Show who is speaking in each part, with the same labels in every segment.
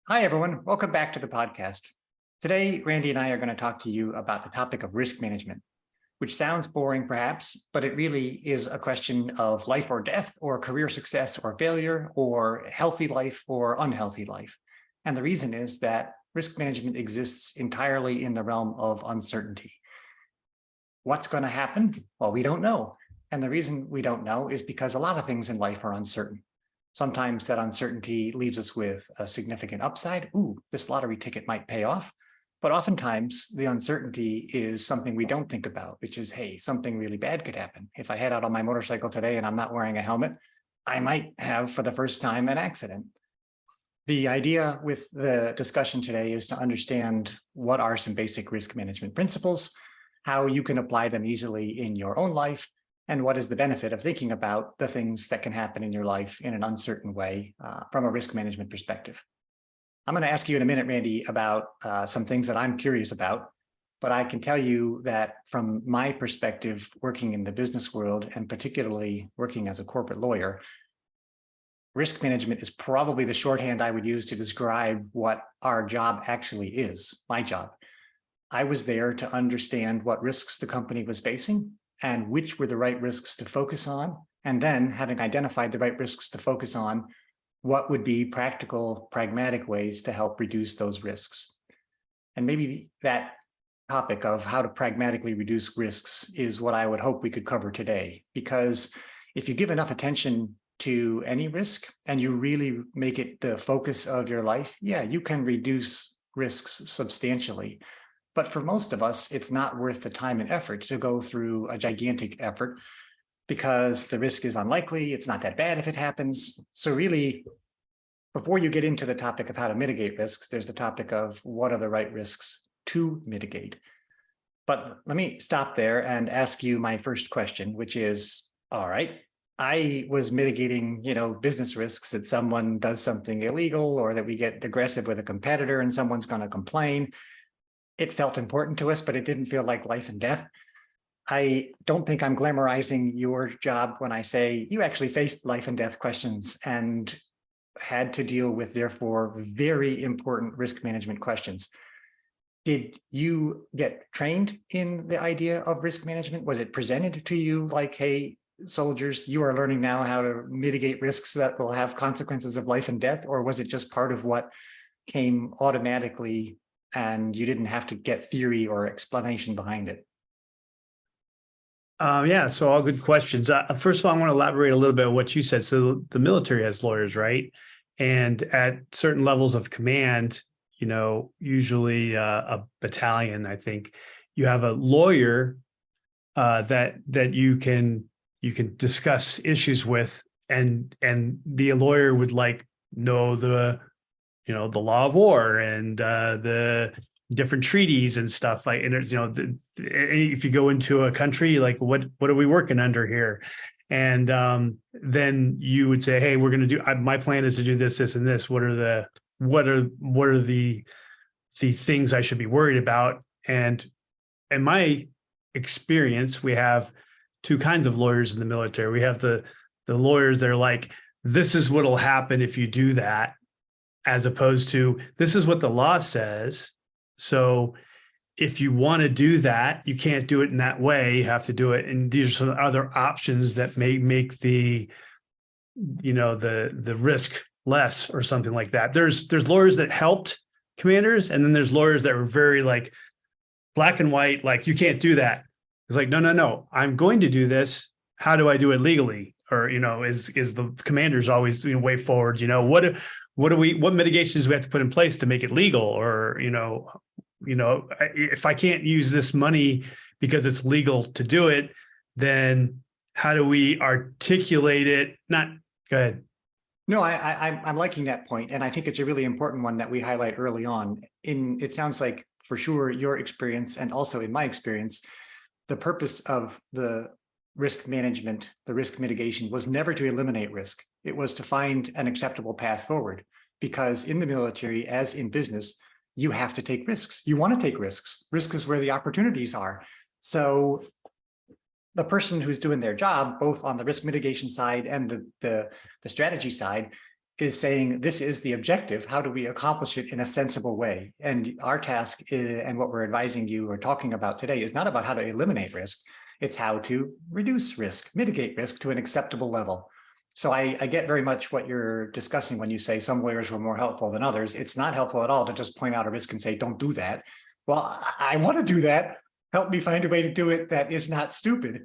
Speaker 1: Hi, everyone. Welcome back to the podcast. Today, Randy and I are going to talk to you about the topic of risk management, which sounds boring perhaps, but it really is a question of life or death, or career success or failure, or healthy life or unhealthy life. And the reason is that risk management exists entirely in the realm of uncertainty. What's going to happen? Well, we don't know. And the reason we don't know is because a lot of things in life are uncertain. Sometimes that uncertainty leaves us with a significant upside. Ooh, this lottery ticket might pay off. But oftentimes the uncertainty is something we don't think about, which is, hey, something really bad could happen. If I head out on my motorcycle today and I'm not wearing a helmet, I might have for the first time an accident. The idea with the discussion today is to understand what are some basic risk management principles, how you can apply them easily in your own life, and what is the benefit of thinking about the things that can happen in your life in an uncertain way from a risk management perspective. I'm going to ask you in a minute, Randy, about some things that I'm curious about, but I can tell you that from my perspective, working in the business world, and particularly working as a corporate lawyer, risk management is probably the shorthand I would use to describe what our job actually is, my job. I was there to understand what risks the company was facing and which were the right risks to focus on. And then, having identified the right risks to focus on, what would be practical, pragmatic ways to help reduce those risks. And maybe that topic of how to pragmatically reduce risks is what I would hope we could cover today. Because if you give enough attention to any risk and you really make it the focus of your life, yeah, you can reduce risks substantially. But for most of us, it's not worth the time and effort to go through a gigantic effort because the risk is unlikely. It's not that bad if it happens. So really, before you get into the topic of how to mitigate risks, there's the topic of what are the right risks to mitigate. But let me stop there and ask you my first question, which is, all right, I was mitigating, business risks that someone does something illegal or that we get aggressive with a competitor and someone's going to complain. It felt important to us, but it didn't feel like life and death. I don't think I'm glamorizing your job when I say you actually faced life and death questions and had to deal with, therefore, very important risk management questions. Did you get trained in the idea of risk management? Was it presented to you like, hey, soldiers, you are learning now how to mitigate risks that will have consequences of life and death? Or was it just part of what came automatically and you didn't have to get theory or explanation behind it?
Speaker 2: Yeah, so all good questions. First of all, I want to elaborate a little bit on what you said. So the military has lawyers, right? And at certain levels of command, usually a battalion, I think, you have a lawyer that you can discuss issues with, and the lawyer would know the law of war and the different treaties and stuff if you go into a country, like what are we working under here? And then you would say, hey, we're going to do, my plan is to do this, this, and this. What are the things I should be worried about? And in my experience, we have two kinds of lawyers in the military. We have the lawyers that are like, this is what'll happen if you do that, as opposed to this is what the law says. So if you want to do that, you can't do it in that way. You have to do it. And these are some other options that may make the risk less or something like that. There's lawyers that helped commanders, and then there's lawyers that were very black and white, like you can't do that. It's like, no, I'm going to do this. How do I do it legally? Or, is the commanders always way forward? What mitigations we have to put in place to make it legal? Or, if I can't use this money because it's legal to do it, then how do we articulate it? Go ahead.
Speaker 1: No, I'm liking that point, and I think it's a really important one that we highlight early on. It sounds like, for sure, your experience, and also in my experience, the purpose of the risk management, the risk mitigation, was never to eliminate risk. It was to find an acceptable path forward, because in the military, as in business, you have to take risks. You want to take risks. Risk is where the opportunities are. So the person who's doing their job, both on the risk mitigation side and the strategy side, is saying this is the objective. How do we accomplish it in a sensible way? And our task is, and what we're advising you or talking about today is not about how to eliminate risk. It's how to reduce risk, mitigate risk to an acceptable level. So I get very much what you're discussing when you say some lawyers were more helpful than others. It's not helpful at all to just point out a risk and say, don't do that. Well, I want to do that. Help me find a way to do it that is not stupid.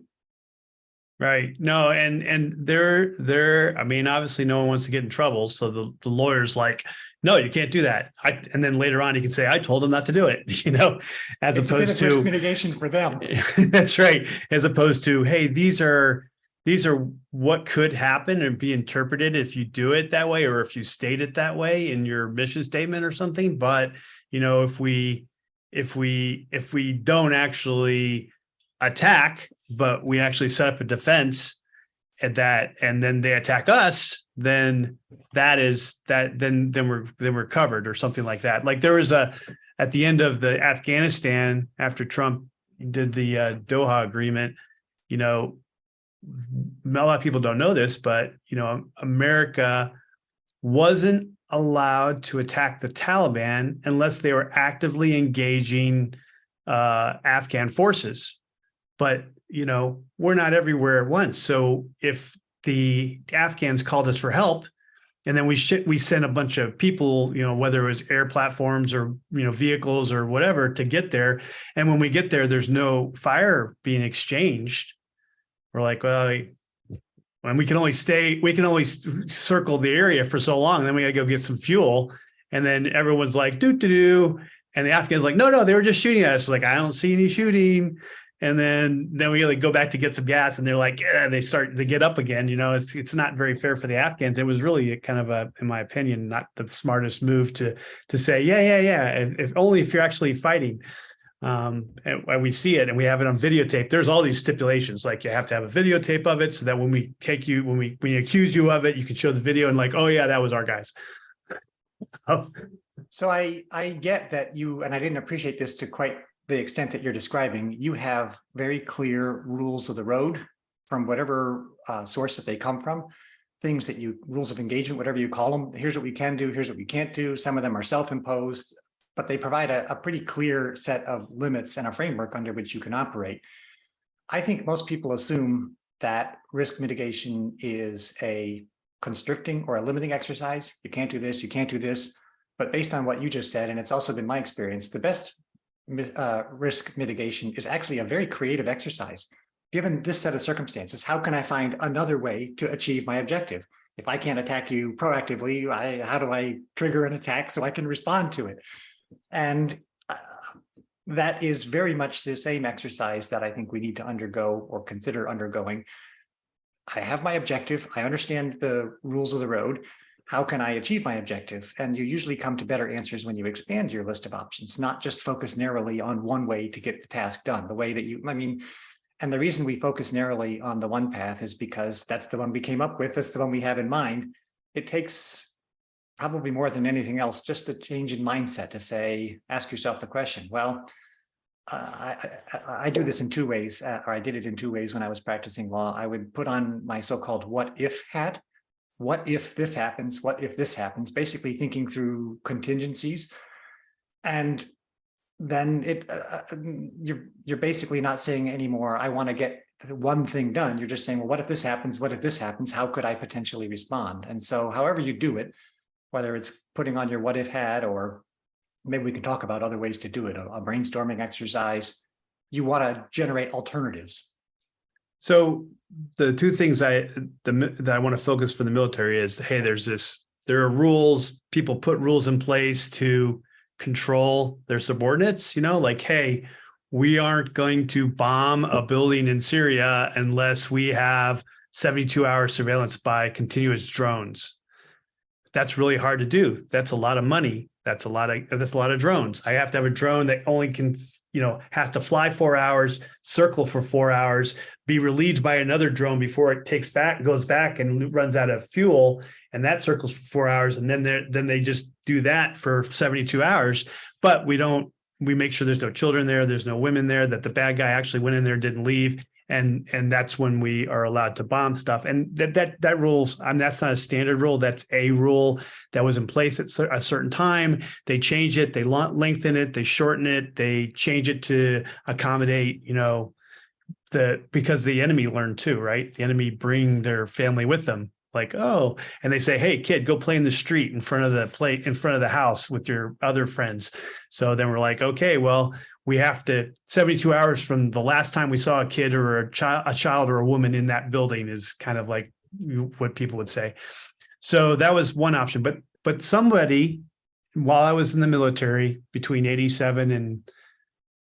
Speaker 2: Right. No, and they're, I mean, obviously no one wants to get in trouble. So the lawyer's like, no, you can't do that. And then later on, you can say, I told him not to do it, as
Speaker 1: It's
Speaker 2: opposed
Speaker 1: a bit of
Speaker 2: to
Speaker 1: risk mitigation for them.
Speaker 2: That's right. As opposed to, hey, these are what could happen and be interpreted if you do it that way, or if you state it that way in your mission statement or something. But, if we don't actually attack, but we actually set up a defense at that, and then they attack us, then then we're covered, or something like that. Like there was at the end of the Afghanistan, after Trump did the Doha agreement, a lot of people don't know this, but America wasn't allowed to attack the Taliban unless they were actively engaging Afghan forces. But we're not everywhere at once. So if the Afghans called us for help, and then we sent a bunch of people, whether it was air platforms or vehicles or whatever, to get there, and when we get there, there's no fire being exchanged. We're like, well, and we can only circle the area for so long. Then we gotta go get some fuel, and then everyone's like, do, and the Afghans like, no, they were just shooting at us. Like, I don't see any shooting. And then we like go back to get some gas, and they're like, they get up again. It's not very fair for the Afghans. It was really kind of in my opinion, not the smartest move to say, yeah. If only if you're actually fighting. And we see it, and we have it on videotape. There's all these stipulations, like you have to have a videotape of it, so that when we accuse you of it, you can show the video and like, oh yeah, that was our guys.
Speaker 1: So I get that and I didn't appreciate this to quite the extent that you're describing. You have very clear rules of the road from whatever source that they come from, rules of engagement, whatever you call them. Here's what we can do, here's what we can't do. Some of them are self-imposed, but they provide a pretty clear set of limits and a framework under which you can operate. I think most people assume that risk mitigation is a constricting or a limiting exercise. You can't do this, you can't do this. But based on what you just said, and it's also been my experience, the best risk mitigation is actually a very creative exercise. Given this set of circumstances, how can I find another way to achieve my objective? If I can't attack you proactively, how do I trigger an attack so I can respond to it? And that is very much the same exercise that I think we need to undergo or consider undergoing. I have my objective. I understand the rules of the road. How can I achieve my objective? And you usually come to better answers when you expand your list of options, not just focus narrowly on one way to get the task done, the way that and the reason we focus narrowly on the one path is because that's the one we came up with. That's the one we have in mind. It takes probably more than anything else, just a change in mindset to ask yourself the question, well, I do this in two ways, or I did it in two ways when I was practicing law. I would put on my so-called what if hat. What if this happens? What if this happens? Basically thinking through contingencies. And then you're basically not saying anymore, I want to get one thing done. You're just saying, well, what if this happens? What if this happens? How could I potentially respond? And so however you do it, whether it's putting on your what if hat, or maybe we can talk about other ways to do it, a brainstorming exercise, you want to generate alternatives.
Speaker 2: So the two things that I want to focus for the military is, hey, there are rules. People put rules in place to control their subordinates, like, hey, we aren't going to bomb a building in Syria unless we have 72-hour surveillance by continuous drones. That's really hard to do. That's a lot of money. That's a lot of drones. I have to have a drone that only can, has to fly 4 hours, circle for 4 hours, be relieved by another drone before it goes back and runs out of fuel, and that circles for 4 hours, and then they just do that for 72 hours. But we make sure there's no children there, there's no women there, that the bad guy actually went in there and didn't leave. And that's when we are allowed to bomb stuff. And that rules, I mean, that's not a standard rule. That's a rule that was in place at a certain time. They change it, they lengthen it, they shorten it, they change it to accommodate, because the enemy learned too, right? The enemy bring their family with them. Like, oh, and they say, hey, kid, go play in the street in front of the house with your other friends. So then we're like, okay, well, we have to 72 hours from the last time we saw a kid or a child or a woman in that building is kind of like what people would say. So that was one option. But somebody, while I was in the military between 87 and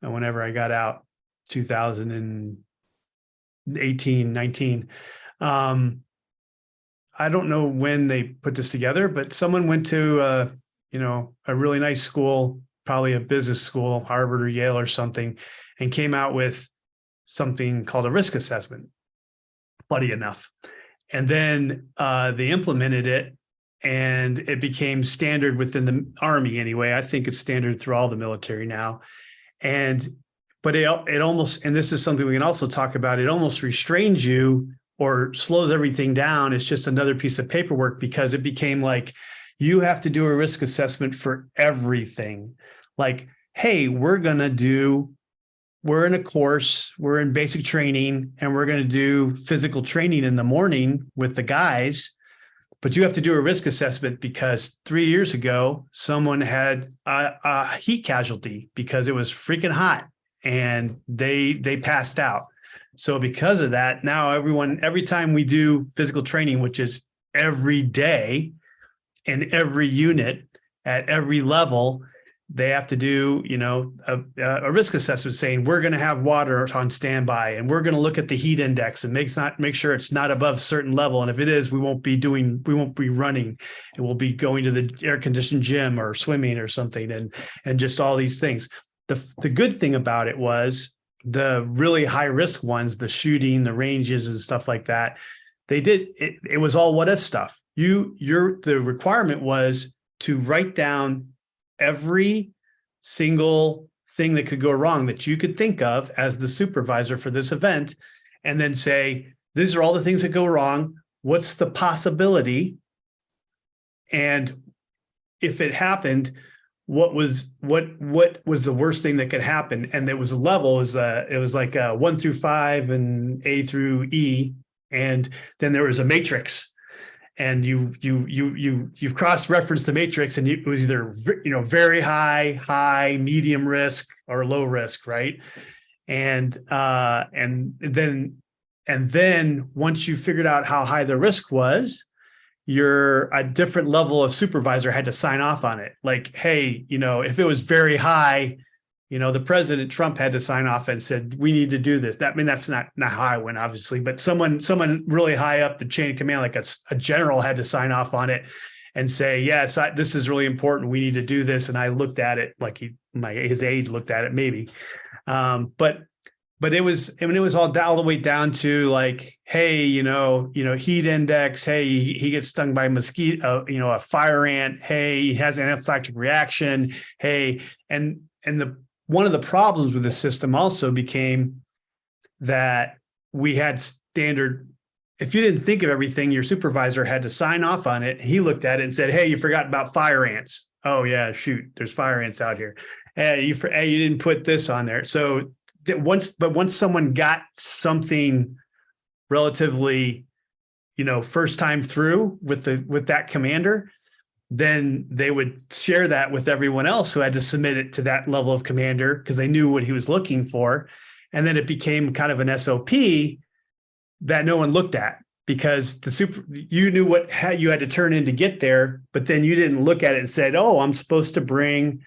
Speaker 2: whenever I got out, 2018, 19, I don't know when they put this together, but someone went to a really nice school, probably a business school, Harvard or Yale or something, and came out with something called a risk assessment. Funny enough. And then they implemented it, and it became standard within the Army anyway. I think it's standard through all the military now. But it almost, and this is something we can also talk about, it almost restrains you or slows everything down. It's just another piece of paperwork, because it became like you have to do a risk assessment for everything. Like, hey, we're in a course, we're in basic training, and we're going to do physical training in the morning with the guys, but you have to do a risk assessment because 3 years ago, someone had a heat casualty because it was freaking hot and they passed out. So because of that, now every time we do physical training, which is every day in every unit at every level, they have to do, a risk assessment saying we're going to have water on standby, and we're going to look at the heat index and make sure it's not above a certain level. And if it is, we won't be running, and we'll be going to the air conditioned gym or swimming or something, and just all these things. The good thing about it was the really high risk ones, the shooting, the ranges and stuff like that, it was all what if stuff. The requirement was to write down every single thing that could go wrong that you could think of as the supervisor for this event, and then say, these are all the things that go wrong. What's the possibility? And if it happened, what was the worst thing that could happen? And there was a level, it was like 1 through 5 and A through E. And then there was a matrix, and you cross-reference the matrix, and it was either very high, medium risk, or low risk, right? And then once you figured out how high the risk was, a different level of supervisor had to sign off on it. Like, hey, if it was very high, the President Trump had to sign off and said, we need to do this. That's not how I went, obviously, but someone really high up the chain of command, like a general, had to sign off on it and say, yes, this is really important. We need to do this. And I looked at it like his aide looked at it, maybe. But it was all the way down to like, hey, heat index. Hey, he gets stung by a mosquito, a fire ant. Hey, he has an anaphylactic reaction. Hey, and one of the problems with the system also became that we had standard. If you didn't think of everything, your supervisor had to sign off on it. He looked at it and said, hey, you forgot about fire ants. Oh yeah, shoot, there's fire ants out here. Hey, you didn't put this on there. So once someone got something relatively, first time through with that commander, then they would share that with everyone else who had to submit it to that level of commander, because they knew what he was looking for. And then it became kind of an SOP that no one looked at, because you knew what you had to turn in to get there, but then you didn't look at it and said, oh, I'm supposed to bring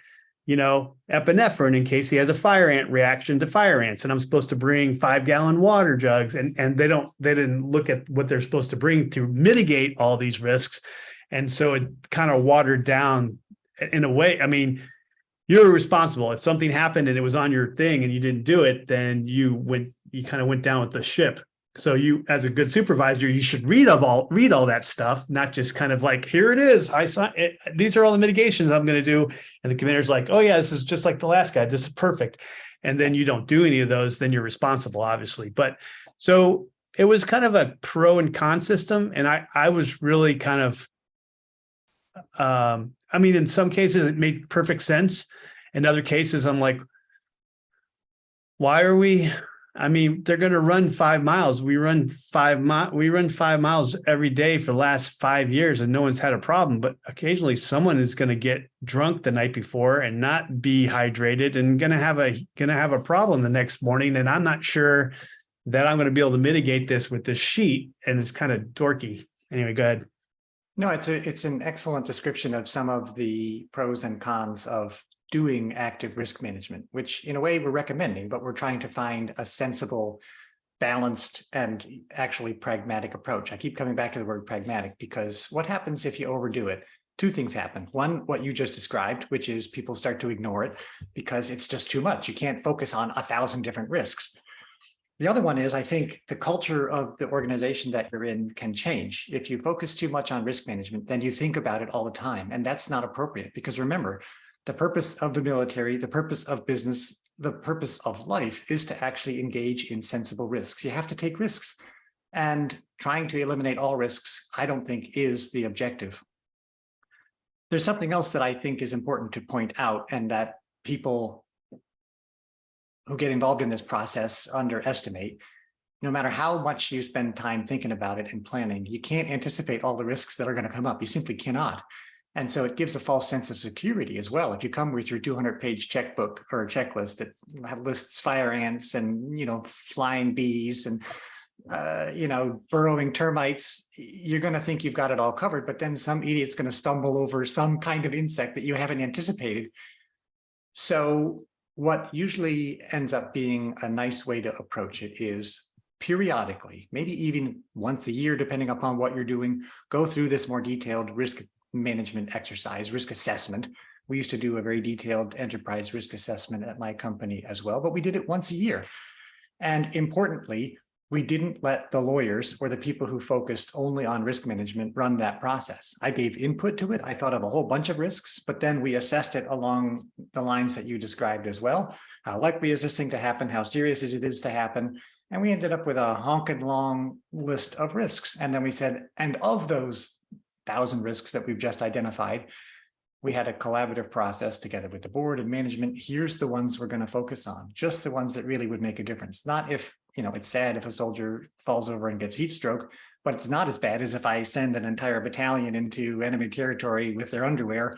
Speaker 2: epinephrine in case he has a fire ant reaction to fire ants. And I'm supposed to bring 5-gallon water jugs. And they didn't look at what they're supposed to bring to mitigate all these risks. And so it kind of watered down in a way. I mean, you're responsible. If something happened and it was on your thing and you didn't do it, then you kind of went down with the ship. So you, as a good supervisor, you should read all that stuff, not just kind of like, here it is. I saw it. These are all the mitigations I'm going to do. And the commander's like, oh yeah, this is just like the last guy. This is perfect. And then you don't do any of those, then you're responsible, obviously. But So it was kind of a pro and con system. And I was really kind of, I mean, in some cases it made perfect sense. In other cases, I'm like, why are we, I mean, they're going to run 5 miles. We run 5 miles every day for the last 5 years and no one's had a problem. But occasionally someone is going to get drunk the night before and not be hydrated and going to have a problem the next morning. And I'm not sure that I'm going to be able to mitigate this with this sheet. And it's kind of dorky. Anyway, go ahead.
Speaker 1: No, it's an excellent description of some of the pros and cons of doing active risk management, which in a way we're recommending, but we're trying to find a sensible, balanced, and actually pragmatic approach. I keep coming back to the word pragmatic because what happens if you overdo it? Two things happen. One, what you just described, which is people start to ignore it because it's just too much. You can't focus on 1,000 different risks. The other one is, I think the culture of the organization that you're in can change. If you focus too much on risk management, then you think about it all the time. And that's not appropriate because remember, the purpose of the military, the purpose of business, the purpose of life is to actually engage in sensible risks. You have to take risks. And trying to eliminate all risks, I don't think is the objective. There's something else that I think is important to point out and that people who get involved in this process underestimate. No matter how much you spend time thinking about it and planning, you can't anticipate all the risks that are going to come up. You simply cannot. And so it gives a false sense of security as well. If you come with your 200-page checkbook or a checklist that lists fire ants and, flying bees and, burrowing termites, you're going to think you've got it all covered, but then some idiot's going to stumble over some kind of insect that you haven't anticipated. So what usually ends up being a nice way to approach it is periodically, maybe even once a year, depending upon what you're doing, go through this more detailed risk management exercise, risk assessment. We used to do a very detailed enterprise risk assessment at my company as well, but we did it once a year. And importantly, we didn't let the lawyers or the people who focused only on risk management run that process. I gave input to it. I thought of a whole bunch of risks, but then we assessed it along the lines that you described as well. How likely is this thing to happen? How serious is it to happen? And we ended up with a honking long list of risks. And then we said, and of those 1,000 risks that we've just identified, we had a collaborative process together with the board and management. Here's the ones we're going to focus on, just the ones that really would make a difference. Not if, it's sad if a soldier falls over and gets heat stroke, but it's not as bad as if I send an entire battalion into enemy territory with their underwear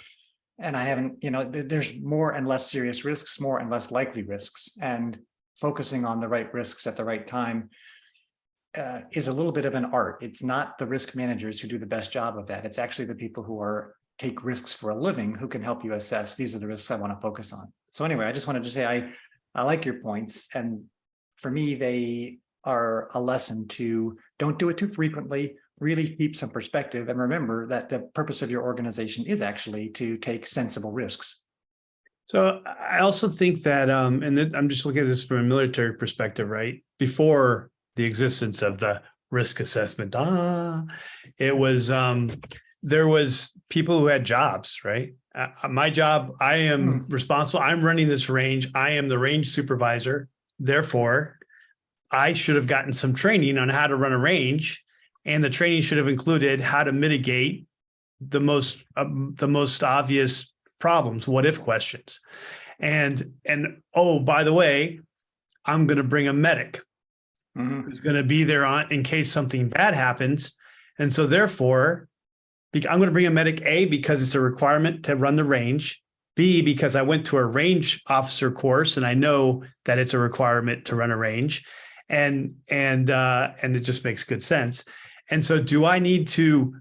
Speaker 1: and I haven't, there's more and less serious risks, more and less likely risks, and focusing on the right risks at the right time is a little bit of an art. It's not the risk managers who do the best job of that. It's actually the people who take risks for a living who can help you assess these are the risks I want to focus on. So anyway, I just wanted to say I like your points, and for me they are a lesson to don't do it too frequently, really keep some perspective, and remember that the purpose of your organization is actually to take sensible risks.
Speaker 2: So I also think that, I'm just looking at this from a military perspective, right? Before the existence of the risk assessment, it was, there was people who had jobs, right? My job, I am responsible. I'm running this range. I am the range supervisor. Therefore, I should have gotten some training on how to run a range, and the training should have included how to mitigate the most obvious problems, what if questions. And oh, by the way, I'm going to bring a medic who's going to be there in case something bad happens. And so therefore, I'm going to bring a medic, A, because it's a requirement to run the range, B, because I went to a range officer course and I know that it's a requirement to run a range, and it just makes good sense. And so do I need to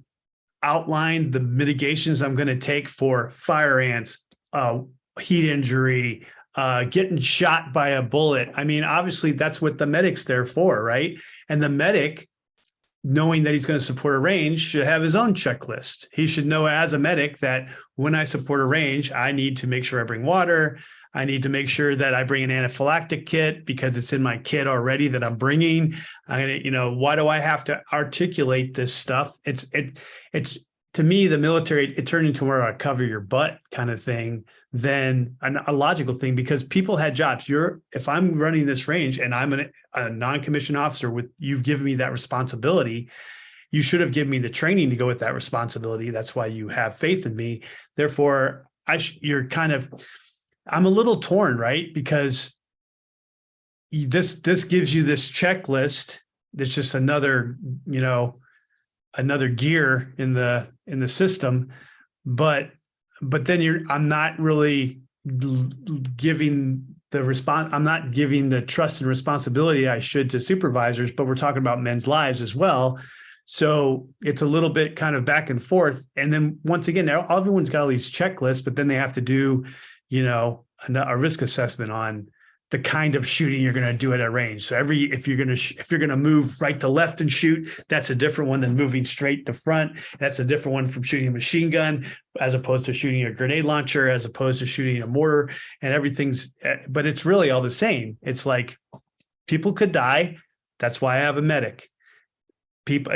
Speaker 2: outline the mitigations I'm going to take for fire ants, heat injury, getting shot by a bullet? I mean, obviously that's what the medic's there for, right? And the medic, knowing that he's going to support a range, should have his own checklist. He should know as a medic that when I support a range, I need to make sure I bring water. I need to make sure that I bring an anaphylactic kit because it's in my kit already that I'm bringing. Why do I have to articulate this stuff? It's to me, the military, it turned into more of a cover your butt kind of thing than a logical thing, because people had jobs. If I'm running this range and I'm a non-commissioned officer with, you've given me that responsibility, you should have given me the training to go with that responsibility. That's why you have faith in me. Therefore, I'm a little torn, right? Because this gives you this checklist. That's just another gear in the system, but then I'm not really giving I'm not giving the trust and responsibility I should to supervisors, but we're talking about men's lives as well. So it's a little bit kind of back and forth. And then once again, everyone's got all these checklists, but then they have to do, a risk assessment on the kind of shooting you're going to do at a range. So if you're going to move right to left and shoot, that's a different one than moving straight to front. That's a different one from shooting a machine gun, as opposed to shooting a grenade launcher, as opposed to shooting a mortar, and but it's really all the same. It's like people could die. That's why I have a medic. People,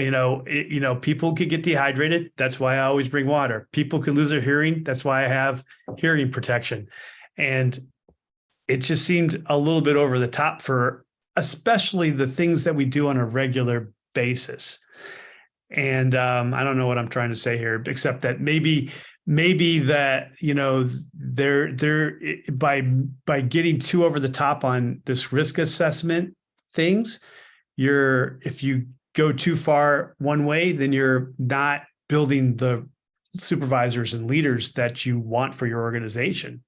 Speaker 2: people could get dehydrated. That's why I always bring water. People could lose their hearing. That's why I have hearing protection. And it just seemed a little bit over the top for especially the things that we do on a regular basis. And I don't know what I'm trying to say here, except that maybe that, they're by getting too over the top on this risk assessment things, if you go too far one way, then you're not building the supervisors and leaders that you want for your organization.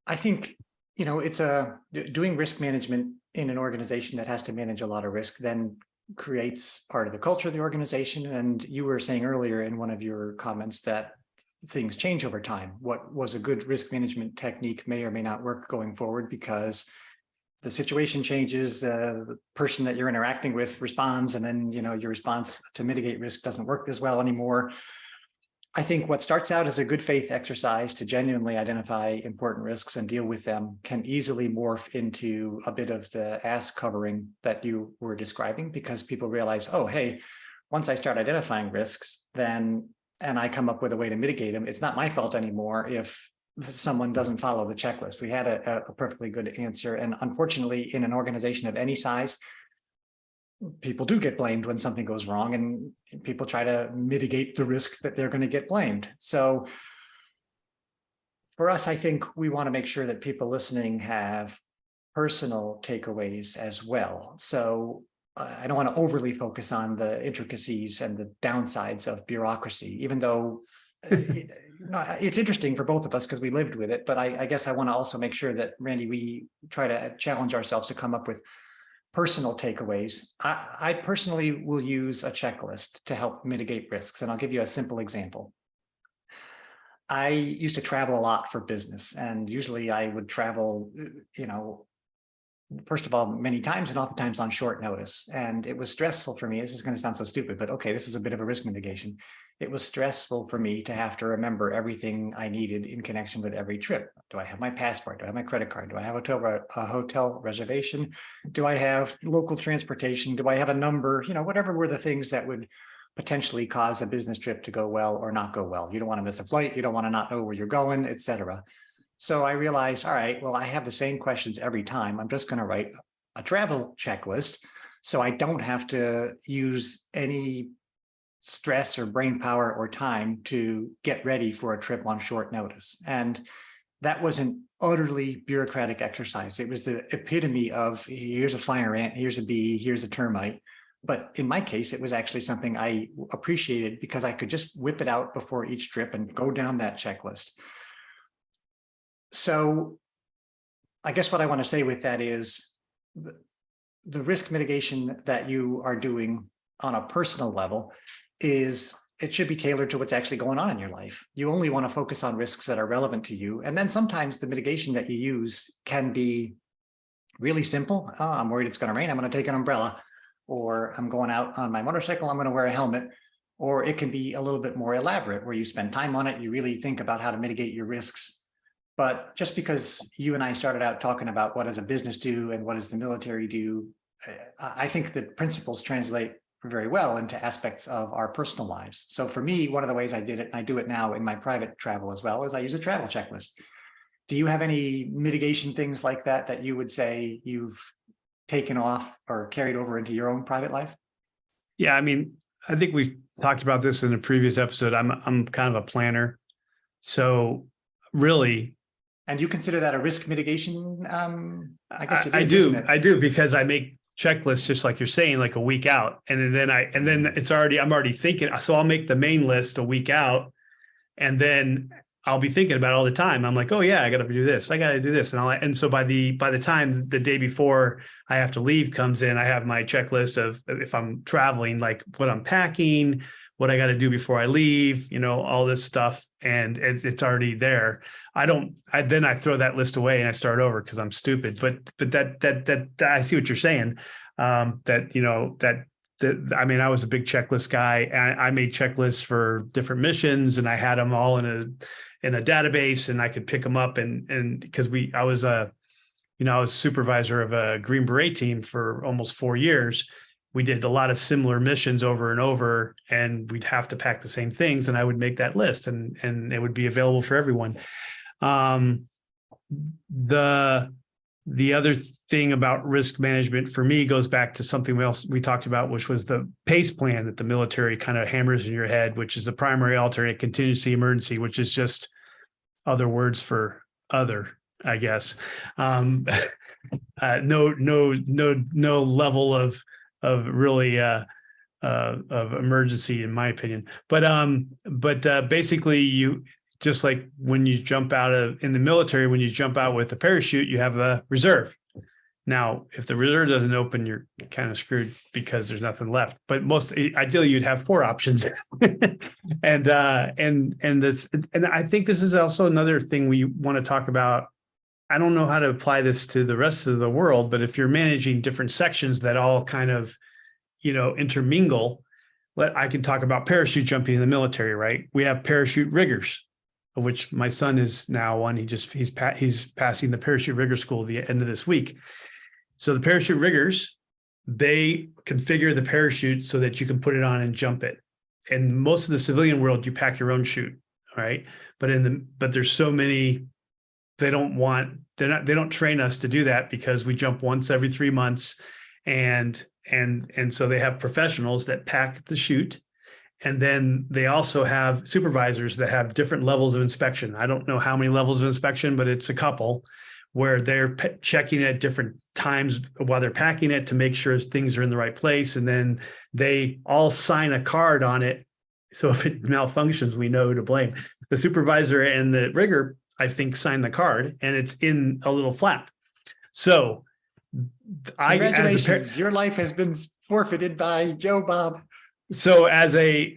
Speaker 1: I think, it's doing risk management in an organization that has to manage a lot of risk then creates part of the culture of the organization. And you were saying earlier in one of your comments that things change over time. What was a good risk management technique may or may not work going forward because the situation changes, the person that you're interacting with responds, and then, your response to mitigate risk doesn't work as well anymore. I think what starts out as a good faith exercise to genuinely identify important risks and deal with them can easily morph into a bit of the ass covering that you were describing, because people realize, oh, hey, once I start identifying risks, and I come up with a way to mitigate them, it's not my fault anymore if someone doesn't follow the checklist. We had a perfectly good answer. And unfortunately, in an organization of any size, people do get blamed when something goes wrong, and people try to mitigate the risk that they're going to get blamed. So for us, I think we want to make sure that people listening have personal takeaways as well. So I don't want to overly focus on the intricacies and the downsides of bureaucracy, even though it's interesting for both of us because we lived with it. But I guess I want to also make sure that, Randy, we try to challenge ourselves to come up with personal takeaways. I personally will use a checklist to help mitigate risks. And I'll give you a simple example. I used to travel a lot for business, and usually I would travel, first of all, many times and oftentimes on short notice. And it was stressful for me. This is going to sound so stupid, but okay, this is a bit of a risk mitigation. It was stressful for me to have to remember everything I needed in connection with every trip. Do I have my passport? Do I have my credit card? Do I have a hotel reservation? Do I have local transportation? Do I have a number? Whatever were the things that would potentially cause a business trip to go well or not go well. You don't want to miss a flight. You don't want to not know where you're going, etc. So I realized, all right, well, I have the same questions every time. I'm just going to write a travel checklist so I don't have to use any stress or brain power or time to get ready for a trip on short notice. And that was an utterly bureaucratic exercise. It was the epitome of here's a fire ant, here's a bee, here's a termite. But in my case, it was actually something I appreciated because I could just whip it out before each trip and go down that checklist. So I guess what I want to say with that is the risk mitigation that you are doing on a personal level it should be tailored to what's actually going on in your life. You only want to focus on risks that are relevant to you. And then sometimes the mitigation that you use can be really simple. Oh, I'm worried it's going to rain. I'm going to take an umbrella. Or I'm going out on my motorcycle. I'm going to wear a helmet. Or it can be a little bit more elaborate where you spend time on it. You really think about how to mitigate your risks. But just because you and I started out talking about what does a business do and what does the military do, I think the principles translate very well into aspects of our personal lives. So for me, one of the ways I did it, and I do it now in my private travel as well, is I use a travel checklist. Do you have any mitigation things like that that you would say you've taken off or carried over into your own private life?
Speaker 2: Yeah, I mean, I think we talked about this in a previous episode. I'm kind of a planner. So really,
Speaker 1: And you consider that a risk mitigation? I guess it
Speaker 2: I
Speaker 1: is, isn't
Speaker 2: do.
Speaker 1: it?
Speaker 2: I do, because I make checklists just like you're saying, like a week out. And then I'm already thinking. So I'll make the main list a week out, and then I'll be thinking about it all the time. I'm like, oh yeah, I got to do this. I got to do this. And so by the time the day before I have to leave comes in, I have my checklist of, if I'm traveling, like what I'm packing, what I got to do before I leave, all this stuff. And it's already there. Then I throw that list away and I start over because I'm stupid. But that I see what you're saying. I mean, I was a big checklist guy. I made checklists for different missions, and I had them all in a database, and I could pick them up. And because I was supervisor of a Green Beret team for almost 4 years. We did a lot of similar missions over and over, and we'd have to pack the same things, and I would make that list, and it would be available for everyone. The other thing about risk management for me goes back to something we talked about, which was the PACE plan that the military kind of hammers in your head, which is the primary, alternate, contingency, emergency, which is just other words for other, I guess. No level of really of emergency, in my opinion. But basically, you, just like when you jump in the military, when you jump out with a parachute, you have a reserve. Now, if the reserve doesn't open, you're kind of screwed because there's nothing left. But ideally, you'd have 4 options. and I think this is also another thing we want to talk about. I don't know how to apply this to the rest of the world, but if you're managing different sections that all kind of, intermingle, I can talk about parachute jumping in the military, right? We have parachute riggers, of which my son is now one. He's passing the parachute rigger school at the end of this week. So the parachute riggers, they configure the parachute so that you can put it on and jump it. In most of the civilian world, you pack your own chute, right? But there's so many. They don't train us to do that because we jump once every 3 months, and so they have professionals that pack the chute, and then they also have supervisors that have different levels of inspection. I don't know how many levels of inspection, but it's a couple where they're checking at different times while they're packing it to make sure things are in the right place, and then they all sign a card on it. So if it malfunctions, we know who to blame. The supervisor and the rigger, I think, sign the card, and it's in a little flap. So
Speaker 1: Congratulations, your life has been forfeited by Joe Bob.
Speaker 2: So as a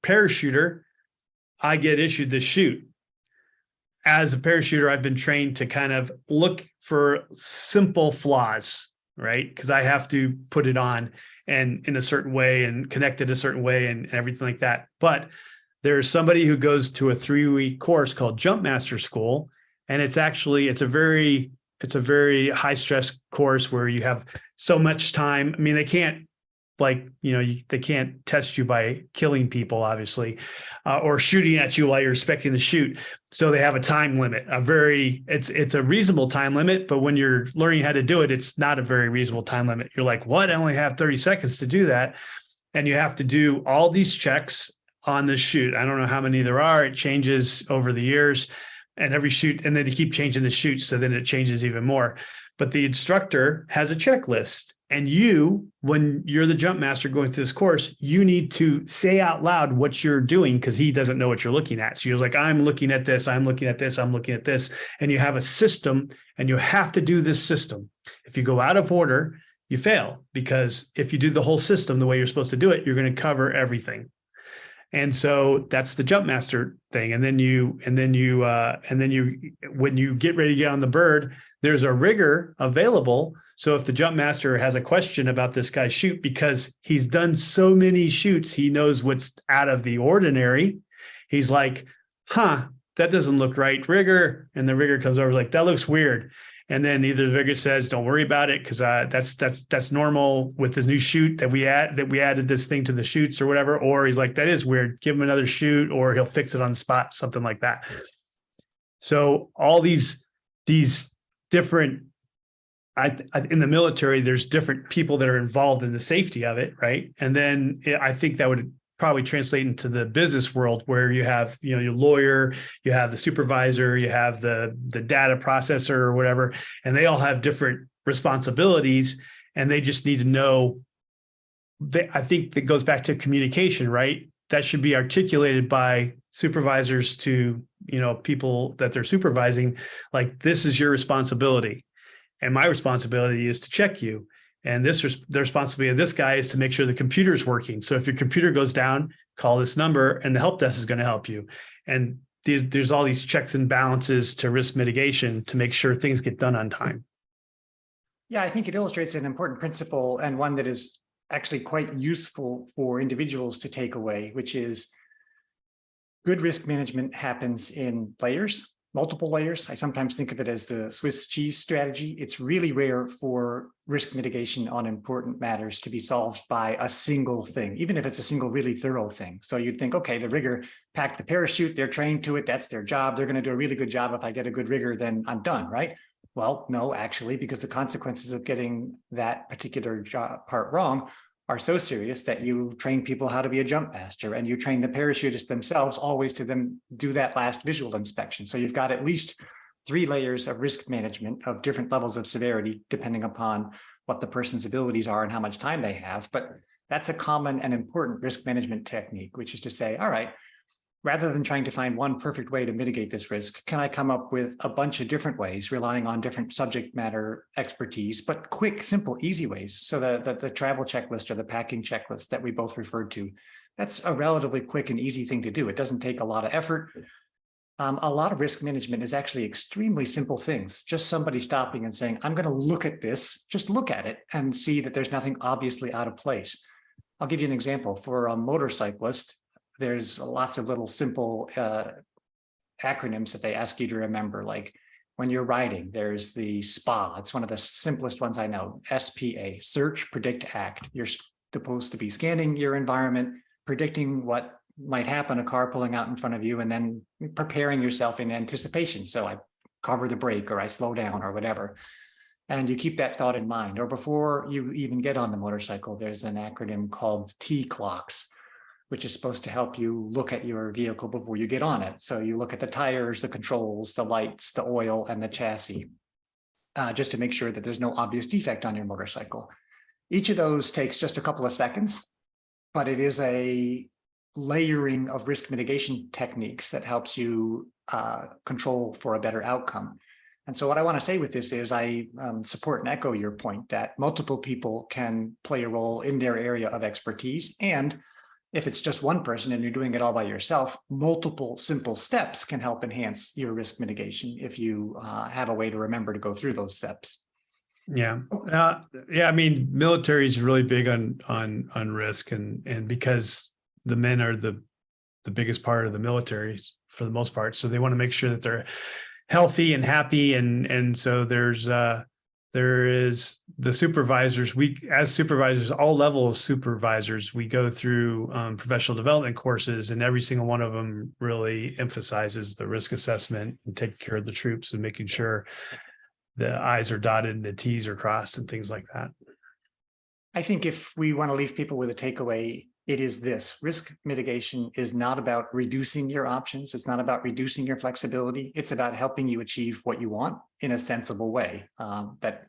Speaker 2: parachuter, I get issued the chute. As a parachuter, I've been trained to kind of look for simple flaws, right? Because I have to put it on and in a certain way and connect it a certain way and everything like that. But there's somebody who goes to a 3-week course called Jump Master School, and it's a very high stress course where you have so much time. I mean, they can't they can't test you by killing people, obviously, or shooting at you while you're expecting to shoot. So they have a time limit, it's a reasonable time limit, but when you're learning how to do it, it's not a very reasonable time limit. You're like, what? I only have 30 seconds to do that. And you have to do all these checks on the chute. I don't know how many there are. It changes over the years, and every chute, and then they keep changing the chute. So then it changes even more. But the instructor has a checklist. And when you're the jump master going through this course, you need to say out loud what you're doing, because he doesn't know what you're looking at. So you're like, I'm looking at this, I'm looking at this, I'm looking at this. And you have a system, and you have to do this system. If you go out of order, you fail, because if you do the whole system the way you're supposed to do it, you're going to cover everything. And so that's the jump master thing. And then when you get ready to get on the bird, there's a rigger available. So if the jump master has a question about this guy's chute, because he's done so many chutes, he knows what's out of the ordinary. He's like, that doesn't look right, rigger. And the rigger comes over like, that looks weird. And then either the rigger says, don't worry about it, because that's normal with this new chute that we added this thing to the chutes or whatever. Or he's like, that is weird. Give him another chute, or he'll fix it on the spot, something like that. So all these different, in the military, there's different people that are involved in the safety of it, right? And then I think that would probably translate into the business world, where you have, your lawyer, you have the supervisor, you have the data processor or whatever, and they all have different responsibilities, and they just need to know. I think that goes back to communication, right? That should be articulated by supervisors to, people that they're supervising, like, this is your responsibility, and my responsibility is to check you. And the responsibility of this guy is to make sure the computer is working. So if your computer goes down, call this number and the help desk is going to help you. And there's all these checks and balances to risk mitigation to make sure things get done on time.
Speaker 1: Yeah, I think it illustrates an important principle, and one that is actually quite useful for individuals to take away, which is good risk management happens in layers. Multiple layers. I sometimes think of it as the Swiss cheese strategy. It's really rare for risk mitigation on important matters to be solved by a single thing, even if it's a single really thorough thing. So you'd think, okay, the rigger packed the parachute, they're trained to it, that's their job, they're going to do a really good job. If I get a good rigger, then I'm done, right? Well, no, actually, because the consequences of getting that particular part wrong are so serious that you train people how to be a jump master, and you train the parachutists themselves always to them do that last visual inspection. So you've got at least 3 layers of risk management of different levels of severity, depending upon what the person's abilities are and how much time they have. But that's a common and important risk management technique, which is to say, all right, rather than trying to find one perfect way to mitigate this risk, can I come up with a bunch of different ways, relying on different subject matter expertise, but quick, simple, easy ways? So the travel checklist or the packing checklist that we both referred to, that's a relatively quick and easy thing to do. It doesn't take a lot of effort. A lot of risk management is actually extremely simple things. Just somebody stopping and saying, I'm going to look at this, just look at it and see that there's nothing obviously out of place. I'll give you an example. For a motorcyclist, there's lots of little simple acronyms that they ask you to remember. Like when you're riding, there's the SPA. It's one of the simplest ones I know. SPA, search, predict, act. You're supposed to be scanning your environment, predicting what might happen, a car pulling out in front of you, and then preparing yourself in anticipation. So I cover the brake, or I slow down, or whatever. And you keep that thought in mind. Or before you even get on the motorcycle, there's an acronym called T-clocks, which is supposed to help you look at your vehicle before you get on it. So you look at the tires, the controls, the lights, the oil, and the chassis, just to make sure that there's no obvious defect on your motorcycle. Each of those takes just a couple of seconds, but it is a layering of risk mitigation techniques that helps you control for a better outcome. And so what I want to say with this is I support and echo your point that multiple people can play a role in their area of expertise. And if it's just one person and you're doing it all by yourself, multiple simple steps can help enhance your risk mitigation if you have a way to remember to go through those steps.
Speaker 2: Yeah. I mean, military is really big on risk, and because the men are the biggest part of the military for the most part. So they want to make sure that they're healthy and happy. And so there is the supervisors. As supervisors, all levels supervisors, we go through professional development courses, and every single one of them really emphasizes the risk assessment and taking care of the troops and making sure the I's are dotted and the T's are crossed and things like that.
Speaker 1: I think if we want to leave people with a takeaway, it is this: risk mitigation is not about reducing your options. It's not about reducing your flexibility. It's about helping you achieve what you want in a sensible way that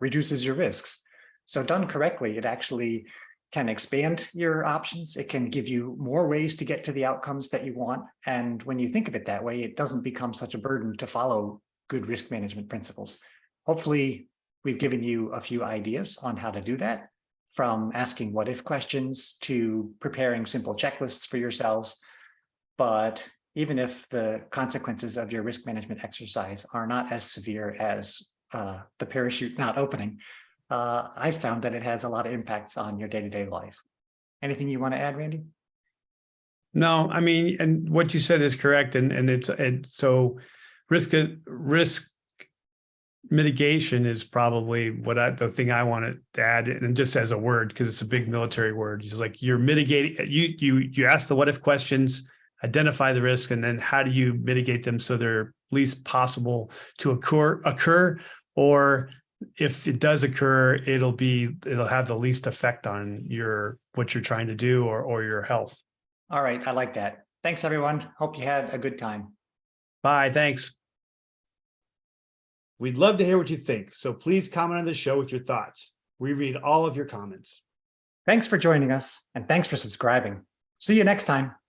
Speaker 1: reduces your risks. So done correctly, it actually can expand your options. It can give you more ways to get to the outcomes that you want. And when you think of it that way, it doesn't become such a burden to follow good risk management principles. Hopefully, we've given you a few ideas on how to do that, from asking what if questions to preparing simple checklists for yourselves. But even if the consequences of your risk management exercise are not as severe as the parachute not opening, I've found that it has a lot of impacts on your day-to-day life. Anything you want to add, Randy?
Speaker 2: No, I mean, and what you said is correct. And so risk mitigation is probably the thing I wanted to add, and just as a word, because it's a big military word. It's like you're mitigating, you ask the what if questions, identify the risk, and then how do you mitigate them so they're least possible to occur, or if it does occur, it'll have the least effect on what you're trying to do or your health.
Speaker 1: All right, I like that. Thanks, everyone. Hope you had a good time.
Speaker 2: Bye, thanks. We'd love to hear what you think, so please comment on the show with your thoughts. We read all of your comments.
Speaker 1: Thanks for joining us, and thanks for subscribing. See you next time.